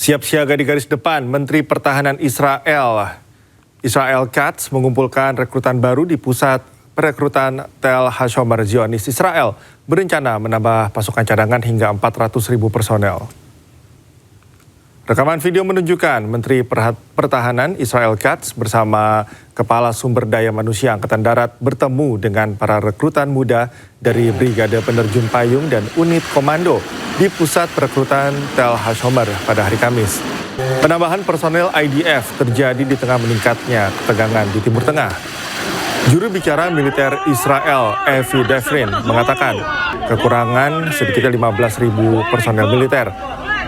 Siap siaga di garis depan, Menteri Pertahanan Israel Katz mengumpulkan rekrutan baru di pusat perekrutan Tel Hashomer Zionis Israel, berencana menambah pasukan cadangan hingga 400.000 personel. Rekaman video menunjukkan Menteri Pertahanan Israel Katz bersama Kepala Sumber Daya Manusia Angkatan Darat bertemu dengan para rekrutan muda dari Brigade Penerjun Payung dan Unit Komando di Pusat Perekrutan Tel Hashomer pada hari Kamis. Penambahan personel IDF terjadi di tengah meningkatnya ketegangan di Timur Tengah. Juru bicara militer Israel, Avi Defrin, mengatakan kekurangan sedikitnya 15.000 personel militer.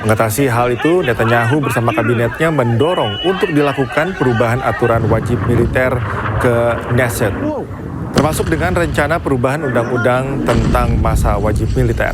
Mengatasi hal itu, Netanyahu bersama kabinetnya mendorong untuk dilakukan perubahan aturan wajib militer ke Knesset, termasuk dengan rencana perubahan undang-undang tentang masa wajib militer.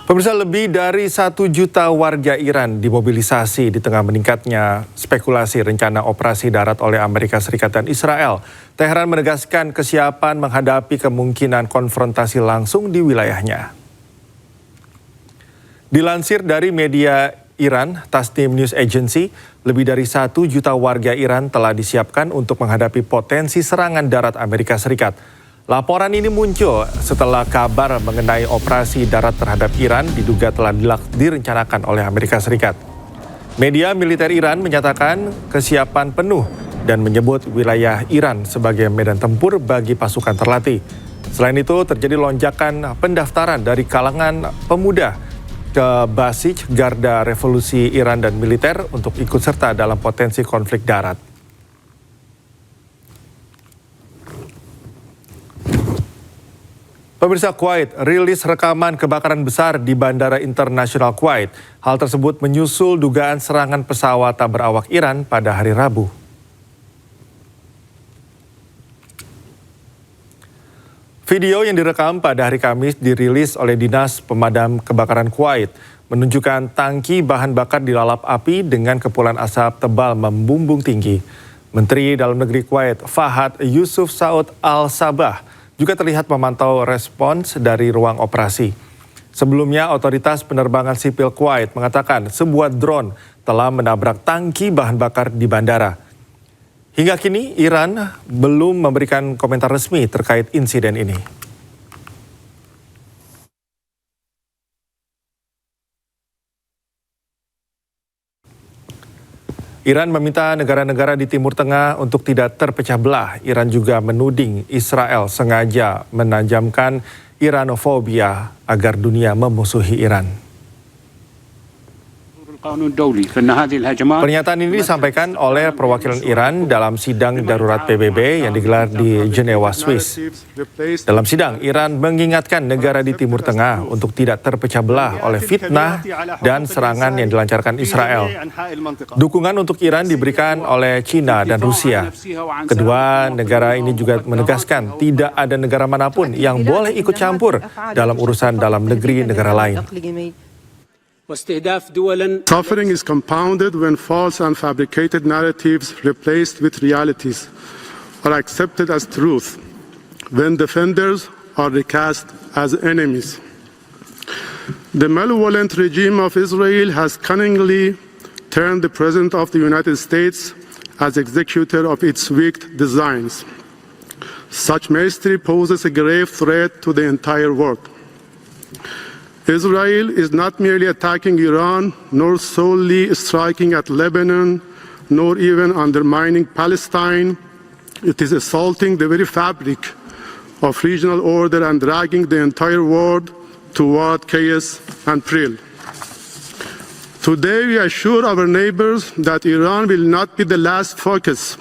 Pemirsa, lebih dari 1 juta warga Iran dimobilisasi di tengah meningkatnya spekulasi rencana operasi darat oleh Amerika Serikat dan Israel. Teheran menegaskan kesiapan menghadapi kemungkinan konfrontasi langsung di wilayahnya. Dilansir dari media Iran, Tasnim News Agency, lebih dari 1 juta warga Iran telah disiapkan untuk menghadapi potensi serangan darat Amerika Serikat. Laporan ini muncul setelah kabar mengenai operasi darat terhadap Iran diduga telah direncanakan oleh Amerika Serikat. Media militer Iran menyatakan kesiapan penuh dan menyebut wilayah Iran sebagai medan tempur bagi pasukan terlatih. Selain itu, terjadi lonjakan pendaftaran dari kalangan pemuda ke Basij Garda Revolusi Iran dan militer untuk ikut serta dalam potensi konflik darat. Pemirsa, Kuwait rilis rekaman kebakaran besar di Bandara Internasional Kuwait. Hal tersebut menyusul dugaan serangan pesawat tak berawak Iran pada hari Rabu. Video yang direkam pada hari Kamis dirilis oleh Dinas Pemadam Kebakaran Kuwait menunjukkan tangki bahan bakar dilalap api dengan kepulan asap tebal membumbung tinggi. Menteri Dalam Negeri Kuwait, Fahad Yusuf Saud Al-Sabah, juga terlihat memantau respons dari ruang operasi. Sebelumnya, Otoritas Penerbangan Sipil Kuwait mengatakan sebuah drone telah menabrak tangki bahan bakar di bandara. Hingga kini, Iran belum memberikan komentar resmi terkait insiden ini. Iran meminta negara-negara di Timur Tengah untuk tidak terpecah belah. Iran juga menuding Israel sengaja menajamkan Iranofobia agar dunia memusuhi Iran. Pernyataan ini disampaikan oleh perwakilan Iran dalam sidang darurat PBB yang digelar di Jenewa, Swiss. Dalam sidang, Iran mengingatkan negara di Timur Tengah untuk tidak terpecah belah oleh fitnah dan serangan yang dilancarkan Israel. Dukungan untuk Iran diberikan oleh China dan Rusia. Kedua negara ini juga menegaskan tidak ada negara manapun yang boleh ikut campur dalam urusan dalam negeri negara lain. Suffering is compounded when false and fabricated narratives replaced with realities are accepted as truth, when defenders are recast as enemies. The malevolent regime of Israel has cunningly turned the President of the United States as executor of its wicked designs. Such mastery poses a grave threat to the entire world. Israel is not merely attacking Iran, nor solely striking at Lebanon, nor even undermining Palestine. It is assaulting the very fabric of regional order and dragging the entire world toward chaos and peril. Today, we assure our neighbors that Iran will not be the last focus.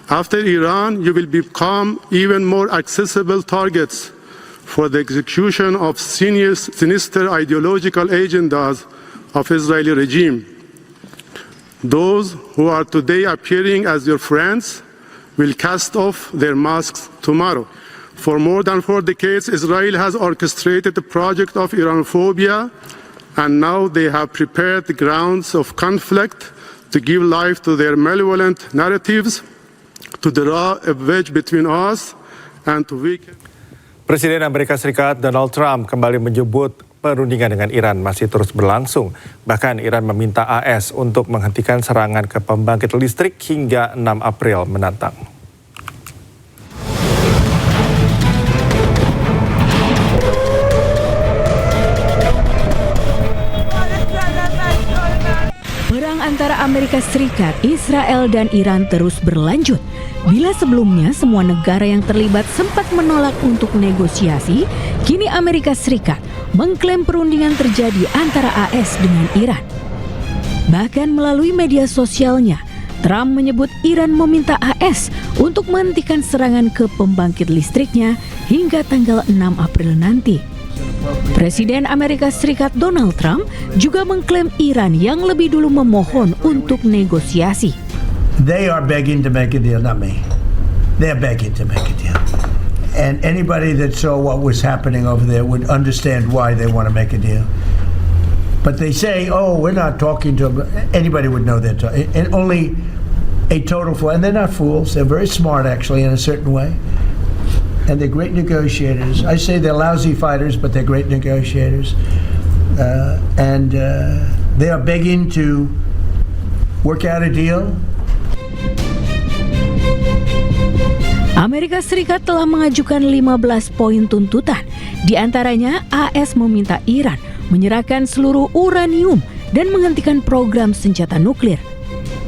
After Iran, you will become even more accessible targets for the execution of sinister ideological agendas of Israeli regime. Those who are today appearing as your friends will cast off their masks tomorrow. For more than 4 decades, Israel has orchestrated the project of Iranophobia, and now they have prepared the grounds of conflict to give life to their malevolent narratives, to draw a wedge between us, and to weaken. Presiden Amerika Serikat Donald Trump kembali menyebut perundingan dengan Iran masih terus berlangsung. Bahkan Iran meminta AS untuk menghentikan serangan ke pembangkit listrik hingga 6 April mendatang. Perang antara Amerika Serikat, Israel, dan Iran terus berlanjut. Bila sebelumnya semua negara yang terlibat sempat menolak untuk negosiasi, kini Amerika Serikat mengklaim perundingan terjadi antara AS dengan Iran. Bahkan melalui media sosialnya, Trump menyebut Iran meminta AS untuk menghentikan serangan ke pembangkit listriknya hingga tanggal 6 April nanti. Presiden Amerika Serikat Donald Trump juga mengklaim Iran yang lebih dulu memohon untuk negosiasi. They are begging to make a deal, not me. They're begging to make a deal. And anybody that saw what was happening over there would understand why they want to make a deal. But they say, oh, we're not talking to them. Anybody would know that. And only a total fool. And they're not fools. They're very smart, actually, in a certain way. And they're great negotiators. I say they're lousy fighters, but they're great negotiators. They are begging to work out a deal. Amerika Serikat telah mengajukan 15 poin tuntutan. Di antaranya, AS meminta Iran menyerahkan seluruh uranium dan menghentikan program senjata nuklir.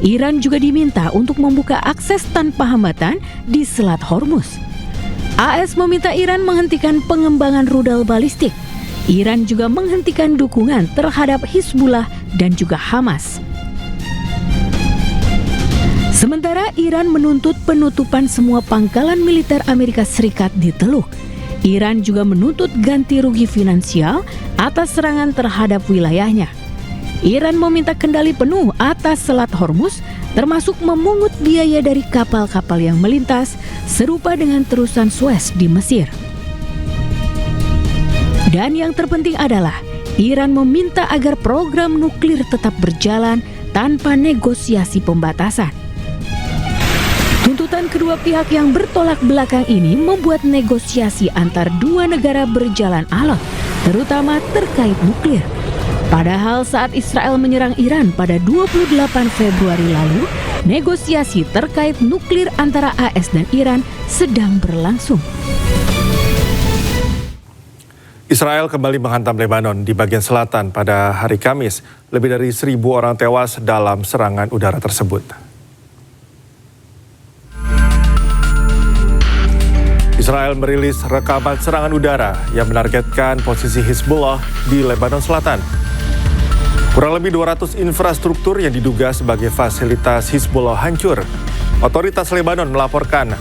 Iran juga diminta untuk membuka akses tanpa hambatan di Selat Hormuz. AS meminta Iran menghentikan pengembangan rudal balistik. Iran juga menghentikan dukungan terhadap Hizbullah dan juga Hamas. Sementara Iran menuntut penutupan semua pangkalan militer Amerika Serikat di Teluk. Iran juga menuntut ganti rugi finansial atas serangan terhadap wilayahnya. Iran meminta kendali penuh atas Selat Hormuz, termasuk memungut biaya dari kapal-kapal yang melintas, serupa dengan terusan Suez di Mesir. Dan yang terpenting adalah, Iran meminta agar program nuklir tetap berjalan tanpa negosiasi pembatasan. Tuntutan kedua pihak yang bertolak belakang ini membuat negosiasi antar dua negara berjalan alot, terutama terkait nuklir. Padahal saat Israel menyerang Iran pada 28 Februari lalu, negosiasi terkait nuklir antara AS dan Iran sedang berlangsung. Israel kembali menghantam Lebanon di bagian selatan pada hari Kamis. Lebih dari 1.000 orang tewas dalam serangan udara tersebut. Israel merilis rekaman serangan udara yang menargetkan posisi Hizbullah di Lebanon Selatan. Kurang lebih 200 infrastruktur yang diduga sebagai fasilitas Hizbullah hancur. Otoritas Lebanon melaporkan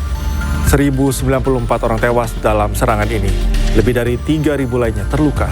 1.094 orang tewas dalam serangan ini. Lebih dari 3.000 lainnya terluka.